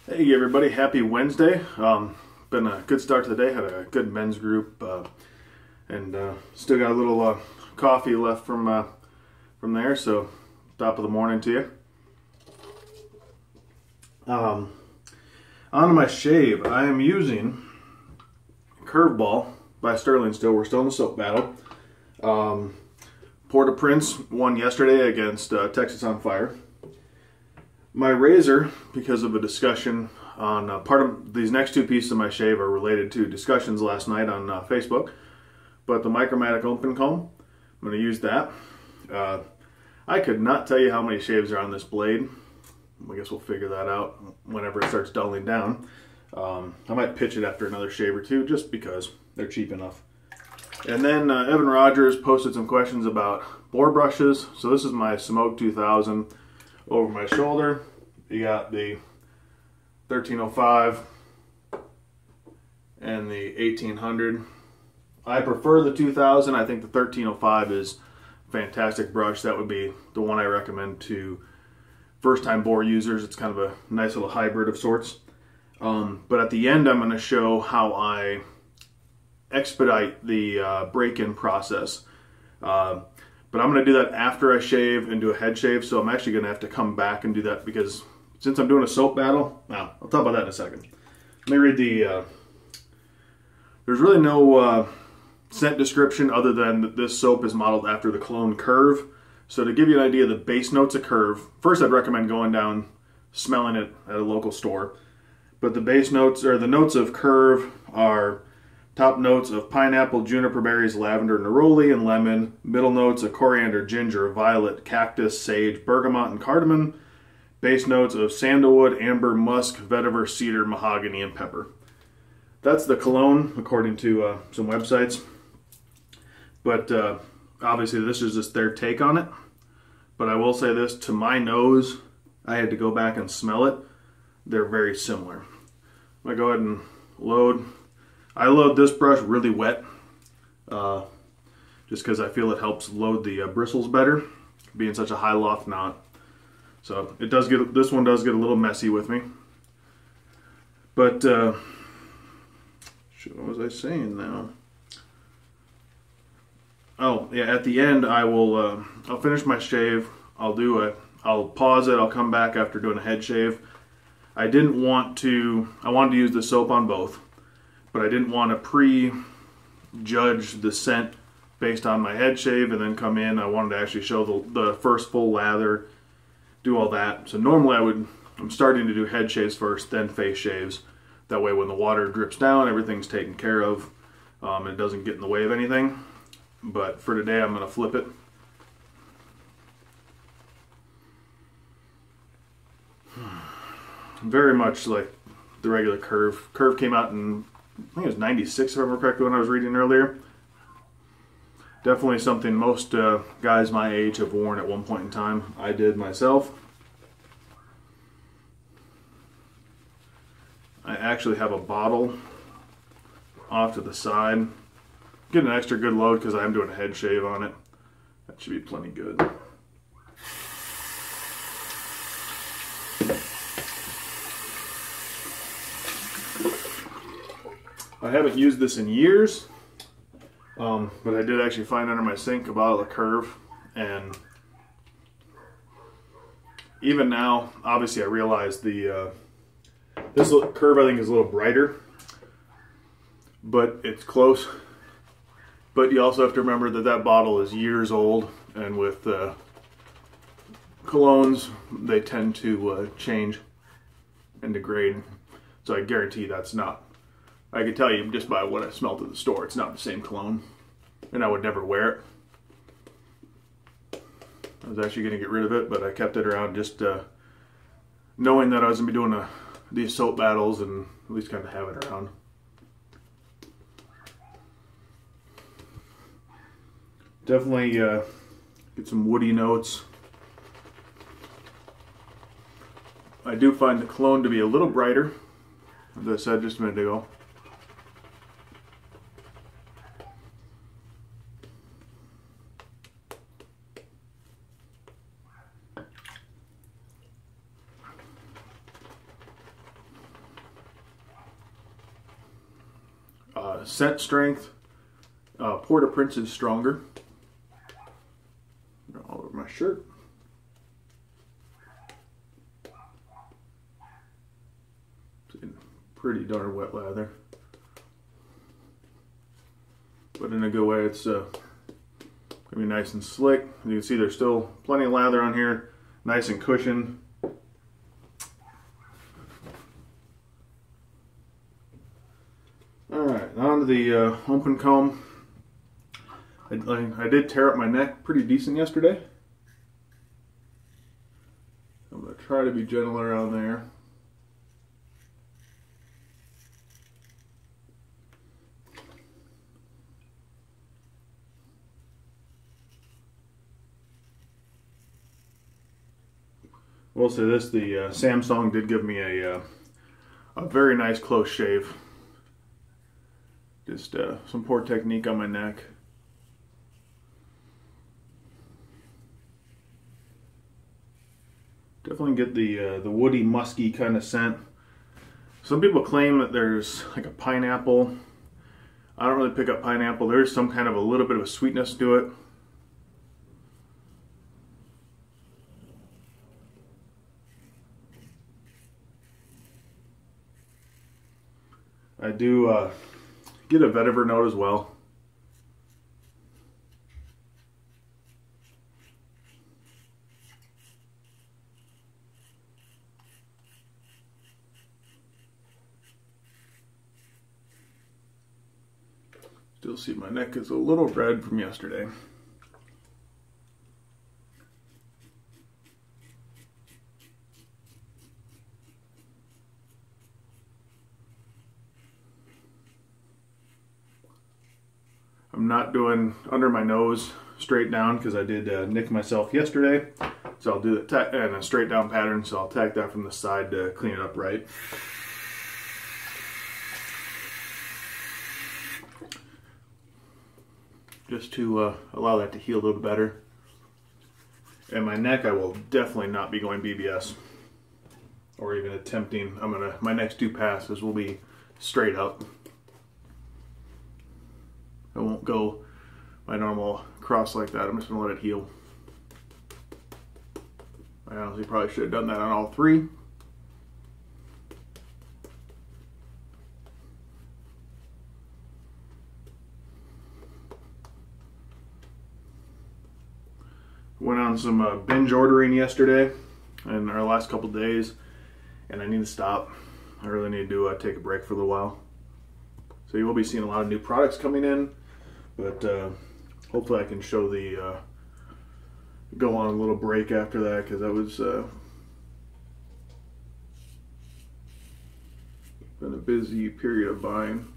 Hey everybody, happy Wednesday. Been a good start to the day, had a good men's group, and still got a little coffee left from there, so top of the morning to you. On to my shave, I am using Curveball by Stirling still. We're still in the soap battle. Port-au-Prince won yesterday against Texas on Fire. My razor, because of a discussion on part of these next two pieces of my shave are related to discussions last night on Facebook, but the Micromatic Open Comb, I'm going to use that. I could not tell you how many shaves are on this blade. I guess we'll figure that out whenever it starts dulling down. I might pitch it after another shave or two just because they're cheap enough. And then Evan Rogers posted some questions about bore brushes. So this is my Smoke 2000. Over my shoulder, you got the 1305 and the 1800. I prefer the 2000. I think the 1305 is a fantastic brush. That would be the one I recommend to first-time bore users. It's kind of a nice little hybrid of sorts. But at the end, I'm going to show how I expedite the break-in process. But I'm going to do that after I shave and do a head shave, so I'm actually going to have to come back and do that because since I'm doing a soap battle, I'll talk about that in a second. Let me read the, there's really no scent description other than that this soap is modeled after the cologne Curve. So to give you an idea of the base notes of Curve, first I'd recommend going down, smelling it at a local store. But the base notes, or the notes of Curve are top notes of pineapple, juniper berries, lavender, neroli, and lemon. Middle notes of coriander, ginger, violet, cactus, sage, bergamot, and cardamom. Base notes of sandalwood, amber, musk, vetiver, cedar, mahogany, and pepper. That's the cologne, according to some websites. But obviously this is just their take on it. But I will say this, to my nose, I had to go back and smell it. They're very similar. I'm going to go ahead and load. I load this brush really wet, just because I feel it helps load the bristles better, being such a high loft knot. So it does get, this one does get a little messy with me. But what was I saying now? Oh yeah, at the end I will I'll finish my shave. I'll pause it. I'll come back after doing a head shave. I wanted to use the soap on both. But I didn't want to pre-judge the scent based on my head shave and then come in. I wanted to actually show the first full lather, do all that. So normally I'm starting to do head shaves first, then face shaves. That way when the water drips down, everything's taken care of. And it doesn't get in the way of anything. But for today, I'm going to flip it. Very much like the regular Curve. Curve came out in, I think it was 96 if I remember correctly when I was reading earlier. Definitely something most guys my age have worn at one point in time. I did myself. I actually have a bottle off to the side. Get an extra good load because I'm doing a head shave on it. That should be plenty good. I haven't used this in years, but I did actually find under my sink a bottle of Curve, and even now, obviously I realize the this Curve I think is a little brighter, but it's close. But you also have to remember that that bottle is years old, and with colognes, they tend to change and degrade, so I guarantee that's not. I can tell you just by what I smelled at the store, it's not the same cologne, and I would never wear it. I was actually going to get rid of it, but I kept it around just knowing that I was going to be doing these soap battles and at least kind of have it around. Definitely get some woody notes. I do find the cologne to be a little brighter, as I said just a minute ago. scent strength. Port-au-Prince is stronger. All over my shirt. Pretty darn wet lather. But in a good way, it's gonna be nice and slick. You can see there's still plenty of lather on here, nice and cushioned. All right, on to the open comb. I did tear up my neck pretty decent yesterday. I'm gonna try to be gentle around there. We'll say this, the Samsung did give me a very nice close shave. Just some poor technique on my neck. Definitely get the woody, musky kind of scent. Some people claim that there's like a pineapple. I don't really pick up pineapple. There's some kind of a little bit of a sweetness to it. I do get a vetiver note as well. Still see my neck is a little red from yesterday. I'm not doing under my nose straight down because I did nick myself yesterday. So I'll do the and a straight down pattern, so I'll tack that from the side to clean it up right. Just to allow that to heal a little better. And my neck, I will definitely not be going BBS or even attempting. My next two passes will be straight up. I won't go my normal cross like that. I'm just gonna let it heal. I honestly probably should have done that on all three. Went on some binge ordering yesterday and our last couple days, and I need to stop. I really need to take a break for a little while. So you will be seeing a lot of new products coming in, but hopefully I can show the go on a little break after that, because that was been a busy period of buying.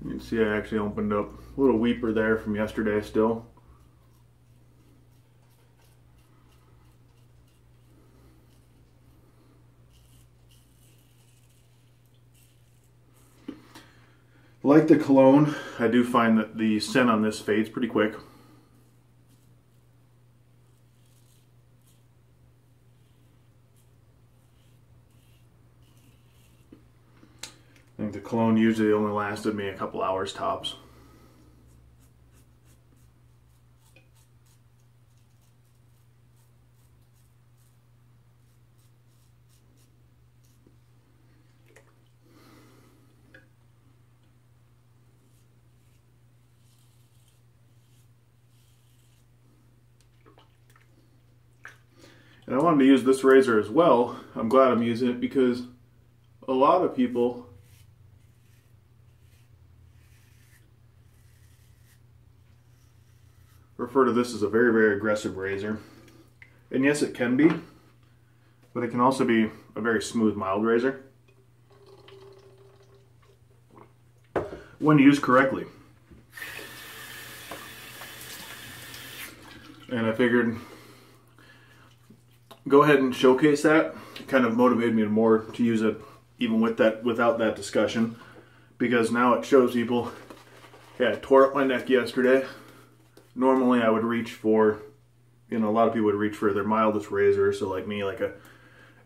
You can see I actually opened up a little weeper there from yesterday still. Like the cologne, I do find that the scent on this fades pretty quick. I think the cologne usually only lasted me a couple hours tops. And I wanted to use this razor as well. I'm glad I'm using it because a lot of people refer to this as a very, very aggressive razor. And yes, it can be, but it can also be a very smooth, mild razor when used correctly. And I figured go ahead and showcase that. It kind of motivated me more to use it even with that, without that discussion, because now it shows people, hey, I tore up my neck yesterday. Normally I would reach for, a lot of people would reach for their mildest razor, so like me, like a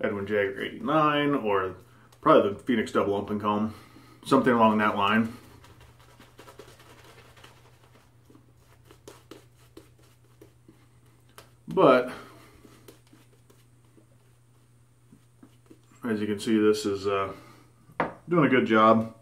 Edwin Jagger 89, or probably the Phoenix Double Open Comb, something along that line. But as you can see, this is doing a good job.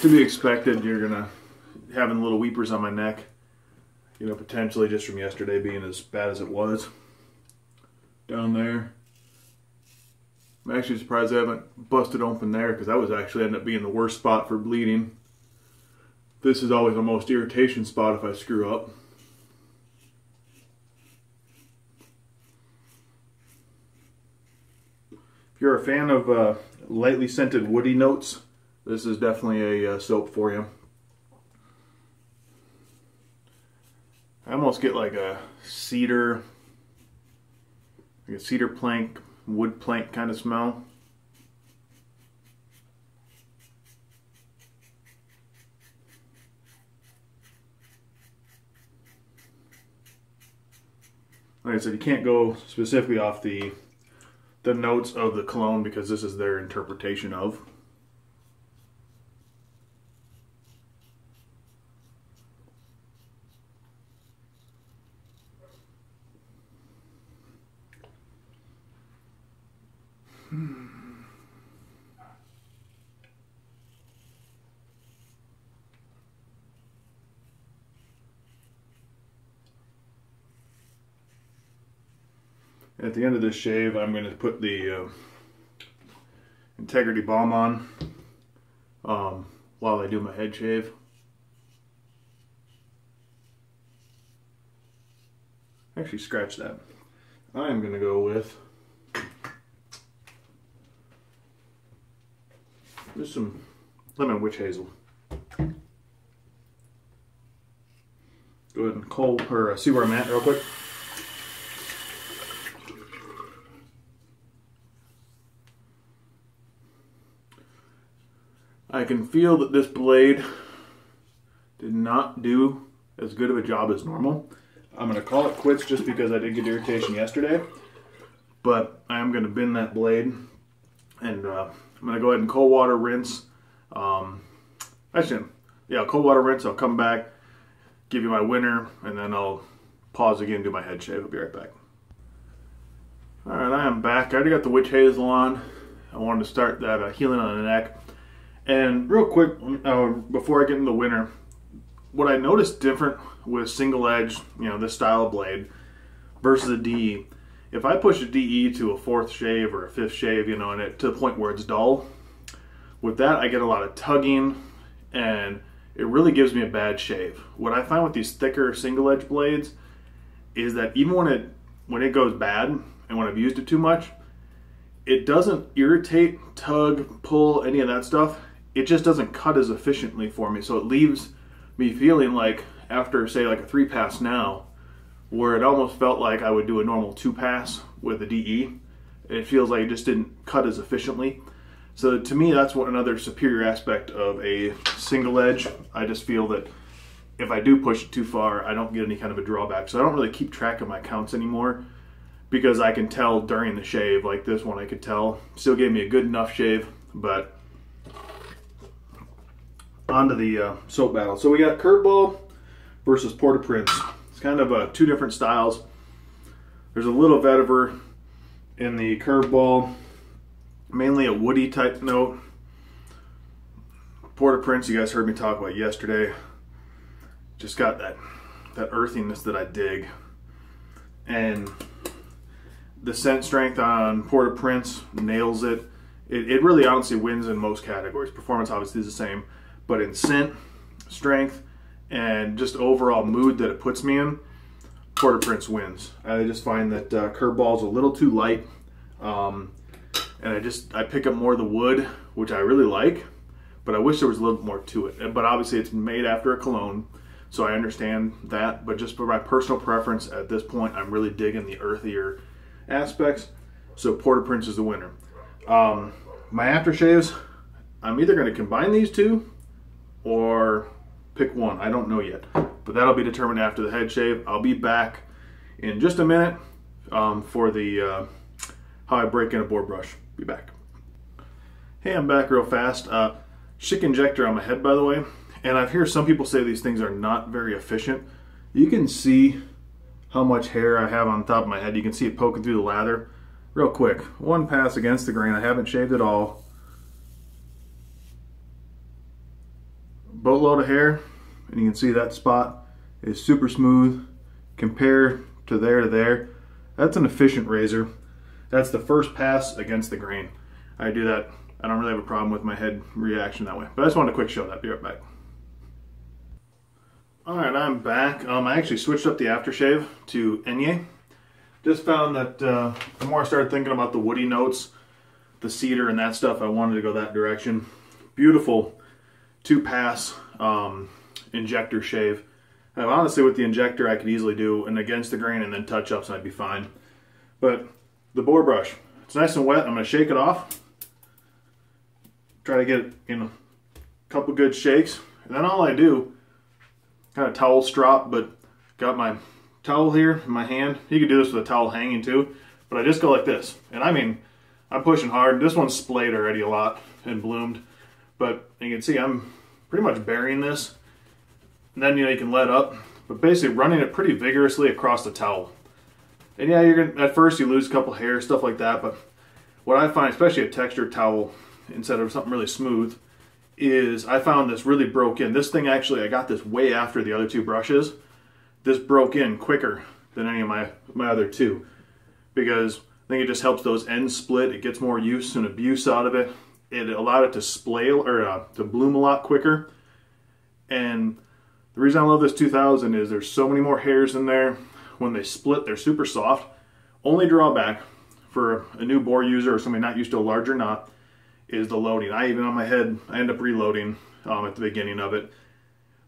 To be expected, you're gonna having little weepers on my neck, potentially just from yesterday being as bad as it was down there. I'm actually surprised I haven't busted open there, because that was actually ended up being the worst spot for bleeding. This is always the most irritation spot if I screw up. If you're a fan of lightly scented woody notes, this is definitely a soap for you. I almost get like a cedar plank, wood plank kind of smell. Like I said, you can't go specifically off the notes of the cologne, because this is their interpretation of. At the end of this shave, I'm going to put the Integrity Balm on while I do my head shave. Actually, scratch that. I'm going to go with just some lemon witch hazel. Go ahead and see where I'm at real quick. I can feel that this blade did not do as good of a job as normal. I'm going to call it quits just because I did get irritation yesterday. But I am going to bend that blade, and I'm going to go ahead and cold water rinse. Actually, yeah, cold water rinse. I'll come back, give you my winner, and then I'll pause again and do my head shave. I'll be right back. Alright, I am back. I already got the witch hazel on. I wanted to start that healing on the neck. And real quick, before I get into the winner, what I noticed different with single edge, this style of blade versus a DE, if I push a DE to a 4th shave or a 5th shave, and it to the point where it's dull, with that I get a lot of tugging, and it really gives me a bad shave. What I find with these thicker single edge blades is that even when it goes bad, and when I've used it too much, it doesn't irritate, tug, pull, any of that stuff. It just doesn't cut as efficiently for me. So it leaves me feeling like, after say like a 3-pass now, where it almost felt like I would do a normal 2-pass with a DE, it feels like it just didn't cut as efficiently. So to me, that's another superior aspect of a single edge. I just feel that if I do push it too far, I don't get any kind of a drawback. So I don't really keep track of my counts anymore, because I can tell during the shave. Like this one, I could tell still gave me a good enough shave. But onto the soap battle. So we got Curveball versus Port-au-Prince. It's kind of two different styles. There's a little vetiver in the Curveball, mainly a woody type note. Port-au-Prince, you guys heard me talk about yesterday, just got that earthiness that I dig. And the scent strength on Port-au-Prince nails it. It really honestly wins in most categories. Performance obviously is the same, but in scent, strength, and just overall mood that it puts me in, Port-au-Prince wins. I just find that Curveball is a little too light, and I pick up more of the wood, which I really like, but I wish there was a little bit more to it. But obviously it's made after a cologne, so I understand that. But just for my personal preference at this point, I'm really digging the earthier aspects, so Port-au-Prince is the winner. My aftershaves, I'm either going to combine these two, or pick one. I don't know yet, but that'll be determined after the head shave. I'll be back in just a minute for the how I break in a board brush. Be back. Hey, I'm back real fast. Schick injector on my head, by the way, and I've heard some people say these things are not very efficient. You can see how much hair I have on top of my head. You can see it poking through the lather real quick. One pass against the grain. I haven't shaved at all. Boatload of hair, and you can see that spot is super smooth compared to there. That's an efficient razor. That's the first pass against the grain. I do that. I don't really have a problem with my head reaction that way. But I just wanted to quick show that. Be right back. Alright, I'm back. I actually switched up the aftershave to Enye. Just found that the more I started thinking about the woody notes, the cedar and that stuff, I wanted to go that direction. Beautiful 2-pass injector shave. Honestly, with the injector, I could easily do an against the grain and then touch-ups and I'd be fine. But the board brush, it's nice and wet. I'm going to shake it off. Try to get it in a couple good shakes. And then all I do, kind of towel strop, but got my towel here in my hand. You could do this with a towel hanging too, but I just go like this. And I mean, I'm pushing hard. This one's splayed already a lot and bloomed, but you can see I'm pretty much burying this. And then, you know, you can let up, but basically running it pretty vigorously across the towel. And yeah, you're gonna, at first you lose a couple hairs, stuff like that, but what I find, especially a textured towel instead of something really smooth, is I found this really broke in. This thing actually, I got this way after the other two brushes. This broke in quicker than any of my other two, because I think it just helps those ends split. It gets more use and abuse out of it. It allowed it to splay or to bloom a lot quicker. And the reason I love this 2000 is there's so many more hairs in there. When they split, they're super soft. Only drawback for a new bore user or somebody not used to a larger knot is the loading. Even on my head, I end up reloading at the beginning of it.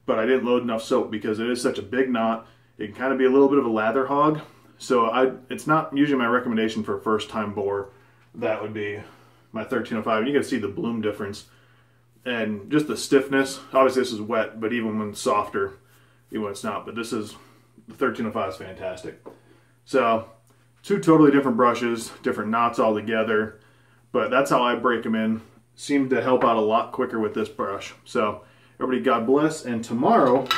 But I didn't load enough soap because it is such a big knot. It can kind of be a little bit of a lather hog. So it's not usually my recommendation for a first time bore. That would be my 1305. And you can see the bloom difference and just the stiffness. Obviously this is wet, but even when it's softer, even when it's not. But the 1305 is fantastic. So two totally different brushes, different knots all together. But that's how I break them in. Seemed to help out a lot quicker with this brush. So everybody, God bless. And tomorrow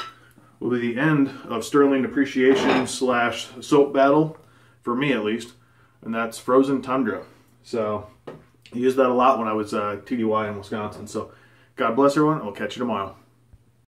will be the end of Stirling Appreciation / soap battle, for me at least. And that's Frozen Tundra. So I used that a lot when I was TDY in Wisconsin. So God bless everyone. I'll catch you tomorrow.